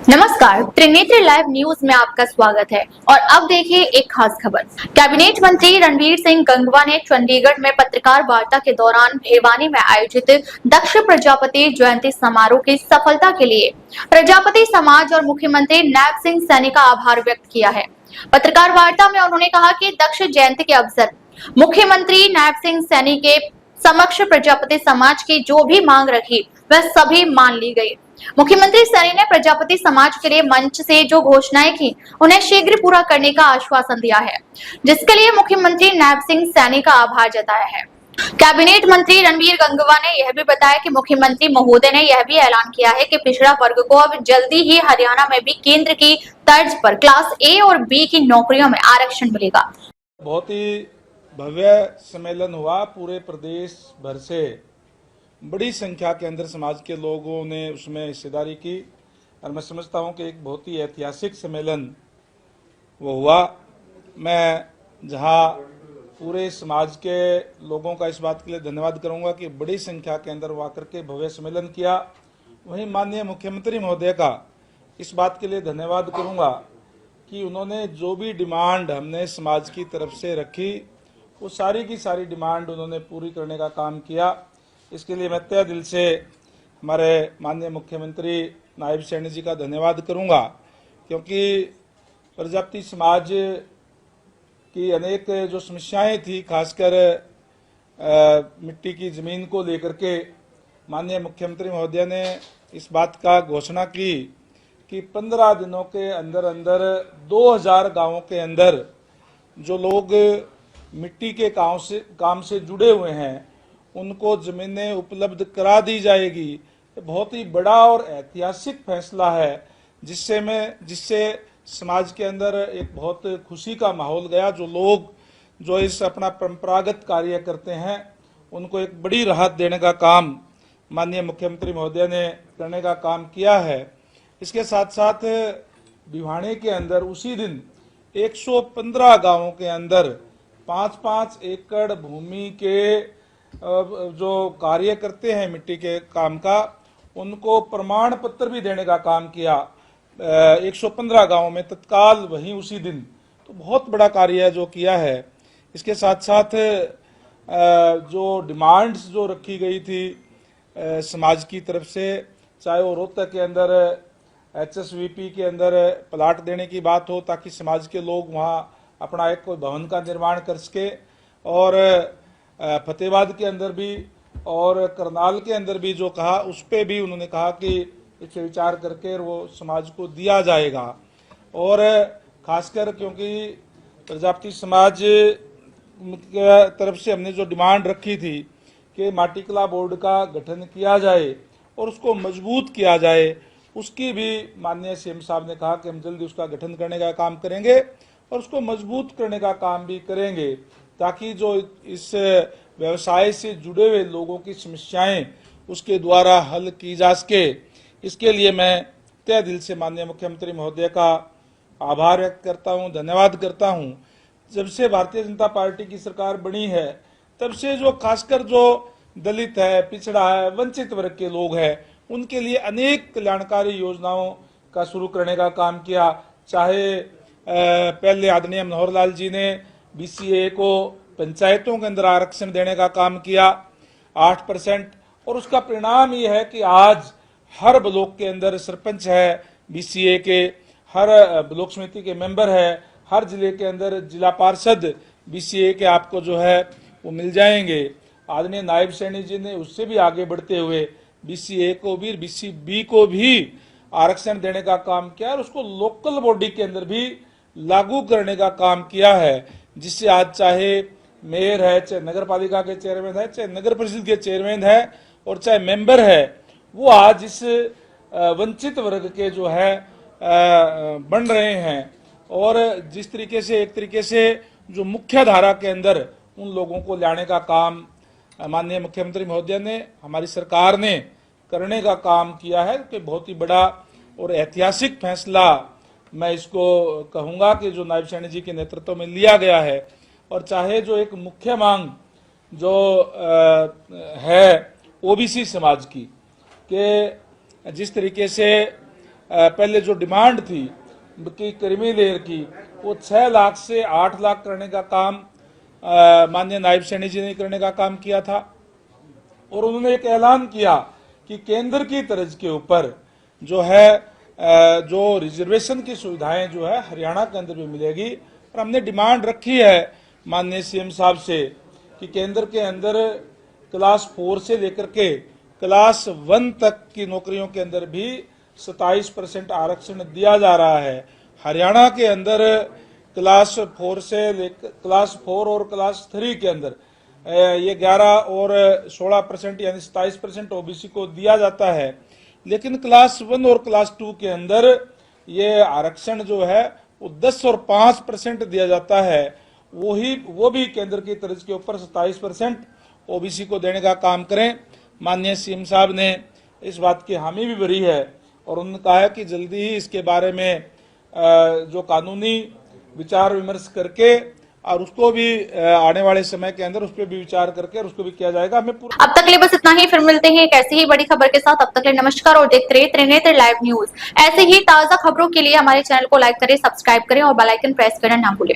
नमस्कार, Trinetra live news में आपका स्वागत है। और अब देखिए एक खास खबर। कैबिनेट मंत्री रणवीर सिंह गंगवा ने चंडीगढ़ में पत्रकार वार्ता के दौरान भिवानी में आयोजित दक्ष प्रजापति जयंती समारोह की सफलता के लिए प्रजापति समाज और मुख्यमंत्री नायब सिंह सैनी का आभार व्यक्त किया है। पत्रकार वार्ता में उन्होंने कहा कि दक्ष जयंती के अवसर मुख्यमंत्री नायब सिंह सैनी के समक्ष प्रजापति समाज की जो भी मांग रखी वह सभी मान ली गई। मुख्यमंत्री सैनी ने प्रजापति समाज के लिए मंच से जो घोषणाएं की उन्हें शीघ्र पूरा करने का आश्वासन दिया है, जिसके लिए मुख्यमंत्री नायब सिंह सैनी का आभार जताया है। कैबिनेट मंत्री रणवीर गंगवा ने यह भी बताया कि मुख्यमंत्री महोदय ने यह भी ऐलान किया है कि पिछड़ा वर्ग को अब जल्दी ही हरियाणा में भी केंद्र की तर्ज पर क्लास ए और बी की नौकरियों में आरक्षण मिलेगा। बहुत ही भव्य सम्मेलन हुआ। पूरे प्रदेश भर से बड़ी संख्या के अंदर समाज के लोगों ने उसमें हिस्सेदारी की और मैं समझता हूं कि एक बहुत ही ऐतिहासिक सम्मेलन वो हुआ। मैं जहां पूरे समाज के लोगों का इस बात के लिए धन्यवाद करूंगा कि बड़ी संख्या के अंदर वो आकर के भव्य सम्मेलन किया, वहीं माननीय मुख्यमंत्री महोदय का इस बात के लिए धन्यवाद करूंगा कि उन्होंने जो भी डिमांड हमने समाज की तरफ से रखी वो सारी की सारी डिमांड उन्होंने पूरी करने का काम किया। इसके लिए मैं तहे दिल से हमारे माननीय मुख्यमंत्री नायब सैनी जी का धन्यवाद करूंगा, क्योंकि प्रजापति समाज की अनेक जो समस्याएं थी, खासकर मिट्टी की जमीन को लेकर के माननीय मुख्यमंत्री महोदय ने इस बात का घोषणा की कि 15 दिनों के अंदर अंदर 2000 गांवों के अंदर जो लोग मिट्टी के काम से जुड़े हुए हैं उनको जमीनें उपलब्ध करा दी जाएगी। ये बहुत ही बड़ा और ऐतिहासिक फैसला है, जिससे समाज के अंदर एक बहुत खुशी का माहौल गया। जो लोग जो इस अपना परंपरागत कार्य करते हैं उनको एक बड़ी राहत देने का काम माननीय मुख्यमंत्री महोदय ने करने का काम किया है। इसके साथ साथ भिवानी के अंदर उसी दिन 115 गांवों के अंदर 5-5 एकड़ भूमि के जो कार्य करते हैं मिट्टी के काम का, उनको प्रमाण पत्र भी देने का काम किया 115 गांवों में तत्काल वहीं उसी दिन। तो बहुत बड़ा कार्य जो किया है। इसके साथ साथ जो डिमांड्स जो रखी गई थी समाज की तरफ से, चाहे वो रोहतक के अंदर HSVP के अंदर प्लाट देने की बात हो ताकि समाज के लोग वहाँ अपना एक कोई भवन का निर्माण कर सके, और फतेहाबाद के अंदर भी और करनाल के अंदर भी जो कहा उस पर भी उन्होंने कहा कि इस पर विचार करके वो समाज को दिया जाएगा। और खासकर क्योंकि प्रजापति समाज की तरफ से हमने जो डिमांड रखी थी कि माटी कला बोर्ड का गठन किया जाए और उसको मजबूत किया जाए, उसकी भी माननीय CM साहब ने कहा कि हम जल्दी उसका गठन करने का काम करेंगे और उसको मजबूत करने का काम भी करेंगे, ताकि जो इस व्यवसाय से जुड़े हुए लोगों की समस्याएं उसके द्वारा हल की जा सके। इसके लिए मैं तहे दिल से माननीय मुख्यमंत्री महोदय का आभार व्यक्त करता हूं, धन्यवाद करता हूं। जब से भारतीय जनता पार्टी की सरकार बनी है तब से जो खासकर जो दलित है, पिछड़ा है, वंचित वर्ग के लोग हैं, उनके लिए अनेक कल्याणकारी योजनाओं का शुरू करने का काम किया। चाहे पहले आदरणीय मनोहर लाल जी ने BCA को पंचायतों के अंदर आरक्षण देने का काम किया 8%, और उसका परिणाम ये है कि आज हर ब्लॉक के अंदर सरपंच है BCA के, हर ब्लॉक समिति के मेंबर है, हर जिले के अंदर जिला पार्षद BCA के आपको जो है वो मिल जाएंगे। आदरणीय नायब सैनी जी ने उससे भी आगे बढ़ते हुए BCA को भी, BCB को भी आरक्षण देने का काम किया और उसको लोकल बॉडी के अंदर भी लागू करने का काम किया है, जिससे आज चाहे मेयर है, चाहे नगर पालिका के चेयरमैन है, चाहे नगर परिषद के चेयरमैन है और चाहे मेंबर है, वो आज इस वंचित वर्ग के जो है बन रहे हैं। और जिस तरीके से एक तरीके से जो मुख्य धारा के अंदर उन लोगों को लाने का काम माननीय मुख्यमंत्री महोदय ने, हमारी सरकार ने करने का काम किया है, कि बहुत ही बड़ा और ऐतिहासिक फैसला मैं इसको कहूंगा कि जो नायब सैनी जी के नेतृत्व में लिया गया है। और चाहे जो एक मुख्य मांग जो है OBC समाज की, कि जिस तरीके से पहले जो डिमांड थी कि क्रीमी लेयर की, वो 6 लाख से 8 लाख करने का काम माननीय नायब सैनी जी ने करने का काम किया था। और उन्होंने एक ऐलान किया कि केंद्र की तर्ज के ऊपर जो है जो रिजर्वेशन की सुविधाएं जो है हरियाणा के अंदर भी मिलेगी। और हमने डिमांड रखी है माननीय सीएम साहब से कि केंद्र के अंदर क्लास 4 से लेकर के क्लास 1 तक की नौकरियों के अंदर भी 27% आरक्षण दिया जा रहा है। हरियाणा के अंदर क्लास 4 से लेकर क्लास 4 और क्लास 3 के अंदर ये 11 और 16% यानी 27% ओबीसी को दिया जाता है, लेकिन क्लास 1 और क्लास 2 के अंदर ये आरक्षण जो है वो 10 और 5% दिया जाता है। वो भी केंद्र की तर्ज के ऊपर 27% ओबीसी को देने का काम करें। माननीय सीएम साहब ने इस बात की हामी भी भरी है और उन्होंने कहा है कि जल्दी ही इसके बारे में जो कानूनी विचार विमर्श करके और उसको भी आने वाले समय के अंदर उस पर भी विचार करके और उसको भी किया जाएगा। हमें पूरा अब तक के लिए बस इतना ही, फिर मिलते हैं एक ऐसी ही बड़ी खबर के साथ। अब तक के लिए नमस्कार और देखते रहिए त्रिनेत्र लाइव न्यूज। ऐसे ही ताजा खबरों के लिए हमारे चैनल को लाइक करें, सब्सक्राइब करें और बेल आइकन प्रेस करना ना भूलें।